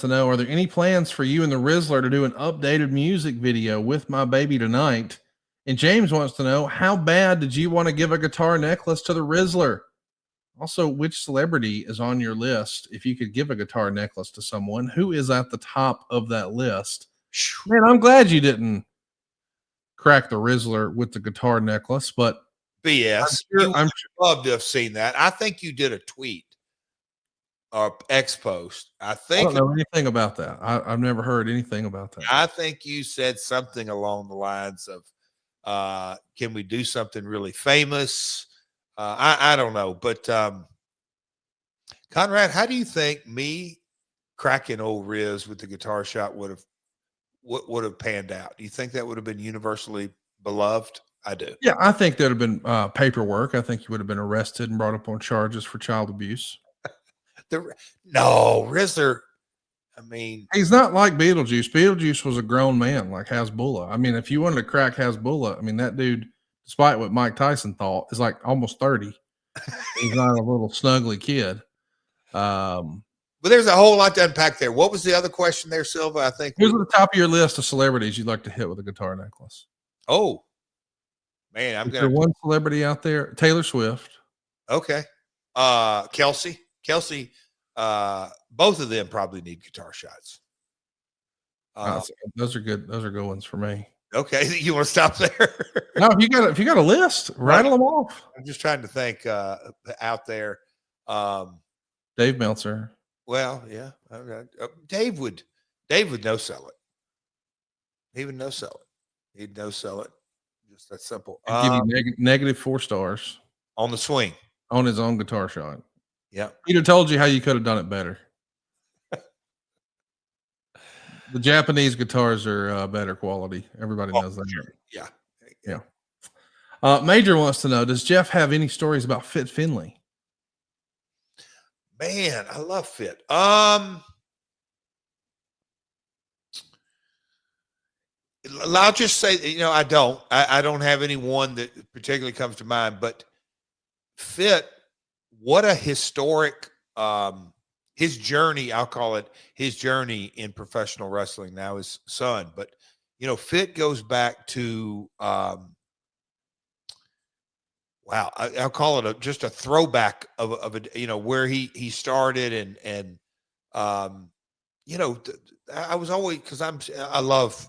to know, are there any plans for you and the Rizzler to do an updated music video with my baby tonight? And James wants to know, how bad did you want to give a guitar necklace to the Rizzler? Also, which celebrity is on your list? If you could give a guitar necklace to someone, who is at the top of that list? Man, I'm glad you didn't crack the Rizzler with the guitar necklace, but BS. You would love to have seen that. I think you did a tweet or X post. I don't know anything about that. I've never heard anything about that. I think you said something along the lines of, can we do something really famous? I don't know, but Conrad, how do you think me cracking old Riz with the guitar shot would have panned out? Do you think that would have been universally beloved? I do. Yeah, I think there'd have been paperwork. I think you would have been arrested and brought up on charges for child abuse. No, Rizzler. I mean, he's not like Beetlejuice. Beetlejuice was a grown man like Hasbulla. I mean, if you wanted to crack Hasbulla, I mean, that dude, despite what Mike Tyson thought, is like almost 30. He's not a little snuggly kid. But there's a whole lot to unpack there. What was the other question there, Silva? I think who's at the top of your list of celebrities you'd like to hit with a guitar necklace? Oh, man, I'm going to one celebrity out there. Taylor Swift. Okay. Kelsey, both of them probably need guitar shots. Those are good. Those are good ones for me. Okay. You want to stop there? No, if you got a list, rattle them off. I'm just trying to think out there. Dave Meltzer. Well, yeah. Okay. Dave would no sell it. He would no sell it. He'd no sell it. Just that simple. Give you negative 4 stars on the swing on his own guitar shot. Yeah. He'd have told you how you could have done it better. The Japanese guitars are better quality. Everybody knows that. Yeah. Yeah. Major wants to know, does Jeff have any stories about Fit Finlay? Man, I love Fit. I'll just say, I don't have anyone that particularly comes to mind, but Fit, what a historic, his journey, I'll call it his journey in professional wrestling, now his son, but Fit goes back to, wow, I'll call it just a throwback of a, where he started and I was always, cause I love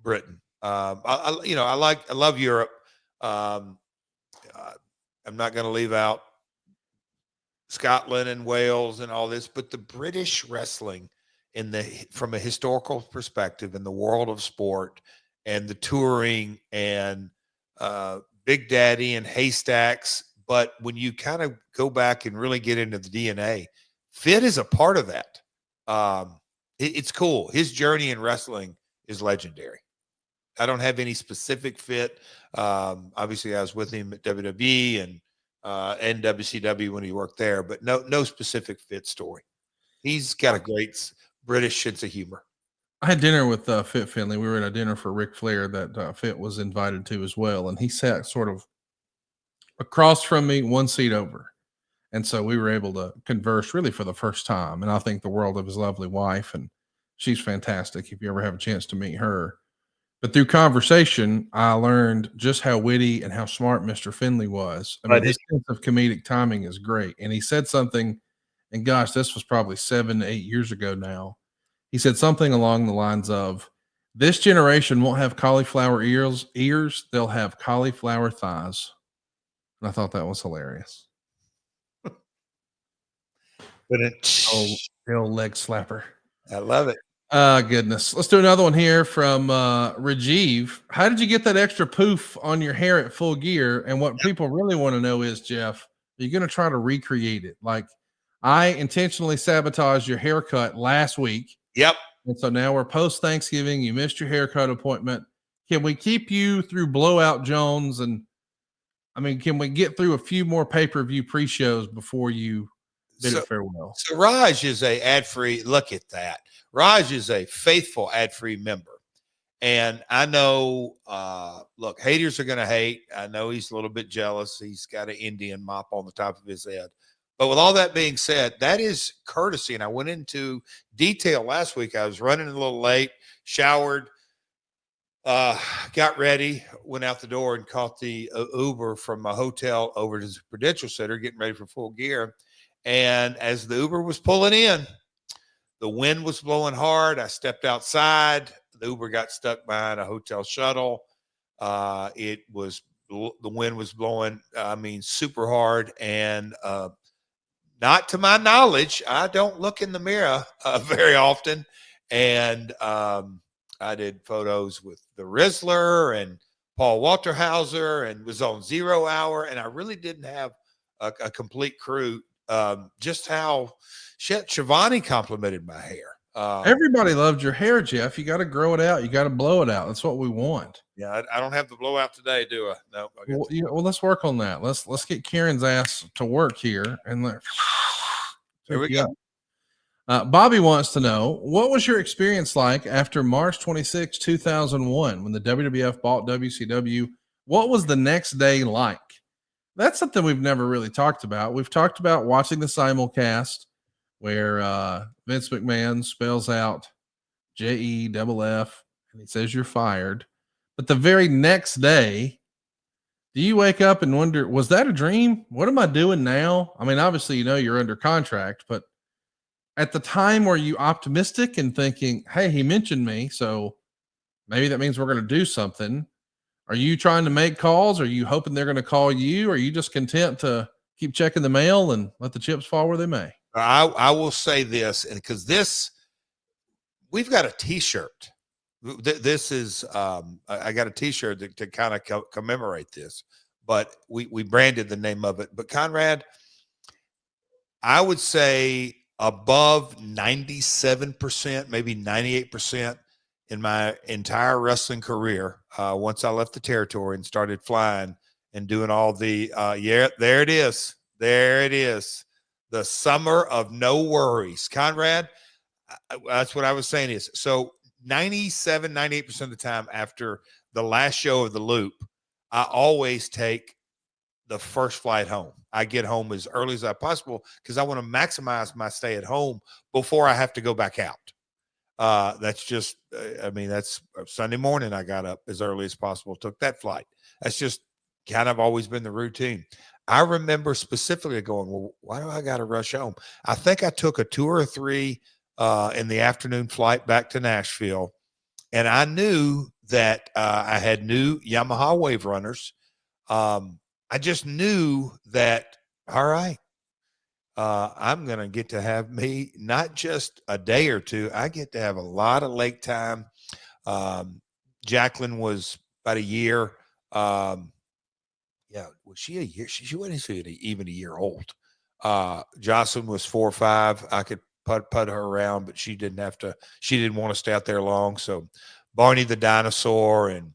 Britain. I love Europe. I'm not going to leave out Scotland and Wales and all this, but the British wrestling from a historical perspective in the world of sport and the touring and Big Daddy and Haystacks. But when you kind of go back and really get into the DNA, Fit is a part of that. It's cool. His journey in wrestling is legendary. I don't have any specific Fit. Obviously, I was with him at WWE and NWCW when he worked there, but no specific Fit story. He's got a great British sense of humor. I had dinner with Fit Finlay. We were at a dinner for Ric Flair that Fit was invited to as well, and he sat sort of across from me, one seat over. And so we were able to converse really for the first time. And I think the world of his lovely wife, and she's fantastic if you ever have a chance to meet her. But through conversation, I learned just how witty and how smart Mr. Finlay was. I mean, his sense of comedic timing is great. And he said something, and gosh, this was probably 7 to 8 years ago now. He said something along the lines of, this generation won't have cauliflower ears, they'll have cauliflower thighs. And I thought that was hilarious. The old leg slapper. I love it. Goodness. Let's do another one here from Rajiv. How did you get that extra poof on your hair at Full Gear? And what people really want to know is, Jeff, are you going to try to recreate it? Like, I intentionally sabotaged your haircut last week. Yep. And so now we're post-Thanksgiving. You missed your haircut appointment. Can we keep you through Blowout Jones? And, I mean, can we get through a few more pay-per-view pre-shows before you bid it farewell? So Raj is a ad-free. Look at that. Raj is a faithful ad-free member. And I know, look, haters are going to hate. I know he's a little bit jealous. He's got an Indian mop on the top of his head. But with all that being said, that is courtesy. And I went into detail last week. I was running a little late, showered, got ready, went out the door and caught the Uber from my hotel over to the Prudential Center, getting ready for full gear. And as the Uber was pulling in, the wind was blowing hard. I stepped outside. The Uber got stuck behind a hotel shuttle. The wind was blowing, super hard. And not to my knowledge, I don't look in the mirror very often. And I did photos with the Rizzler and Paul Walterhauser and was on 0 Hour. And I really didn't have a complete crew. Just how Shivani complimented my hair. Everybody loved your hair, Jeff. You got to grow it out. You got to blow it out. That's what we want. Yeah, I don't have the blowout today, do I? No. Well, let's work on that. Let's get Karen's ass to work here, and there we go. Bobby wants to know, what was your experience like after March 26, 2001, when the WWF bought WCW? What was the next day like? That's something we've never really talked about. We've talked about watching the simulcast where Vince McMahon spells out JEFF and he says you're fired. But the very next day, do you wake up and wonder, was that a dream? What am I doing now? I mean, obviously, you're under contract, but at the time, were you optimistic and thinking, hey, he mentioned me, so maybe that means we're going to do something? Are you trying to make calls? Are you hoping they're going to call you? Or are you just content to keep checking the mail and let the chips fall where they may? I will say this, and because we've got a T-shirt. This is I got a T-shirt to kind of commemorate this, but we branded the name of it. But Conrad, I would say above 97%, maybe 98% in my entire wrestling career. Once I left the territory and started flying and doing all the there it is. The summer of no worries. Conrad, that's what I was saying is, so 97, 98% of the time after the last show of the loop, I always take the first flight home. I get home as early as I possible because I want to maximize my stay at home before I have to go back out. That's just, that's Sunday morning. I got up as early as possible, took that flight. That's just kind of always been the routine. I remember specifically going, well, why do I got to rush home? I think I took a 2 or 3 in the afternoon flight back to Nashville. And I knew that I had new Yamaha wave runners. I just knew that, all right, I'm going to get to have me not just a day or two. I get to have a lot of lake time. Jacqueline was about a year. Was she a year? She wasn't even a year old. Jocelyn was 4 or 5. I could put her around, but she didn't want to stay out there long. So Barney the dinosaur and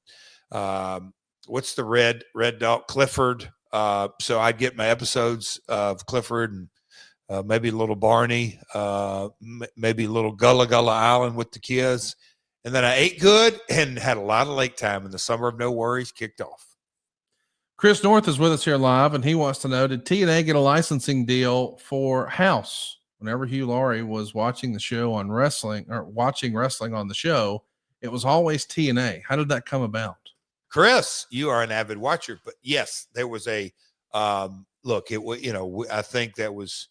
what's the red dog? Clifford. So I'd get my episodes of Clifford and maybe a little Barney, maybe a little Gullah Gullah Island with the kids. And then I ate good and had a lot of lake time, and the summer of no worries kicked off. Chris North is with us here live, and he wants to know, did TNA get a licensing deal for House? Whenever Hugh Laurie was watching the show on wrestling or watching wrestling on the show, it was always TNA. How did that come about? Chris, you are an avid watcher, but yes, there was a look. It was, I think that was,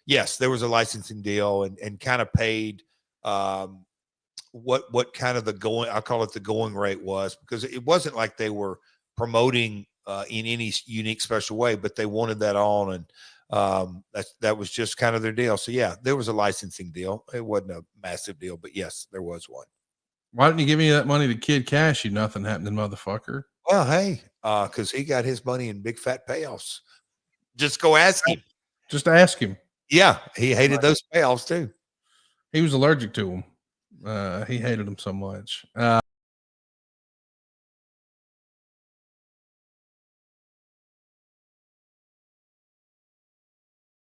yes, there was a licensing deal and kind of paid what kind of I call it the going rate was, because it wasn't like they were promoting in any unique special way, but they wanted that on, and that was just kind of their deal. So yeah, there was a licensing deal. It wasn't a massive deal, but yes, there was one. Why didn't you give me that money to Kid Cash, you nothing happening motherfucker? Well, hey, because he got his money in big fat payoffs. Just go ask him. Just ask him. Yeah, he hated those payoffs too. He was allergic to them. He hated them so much.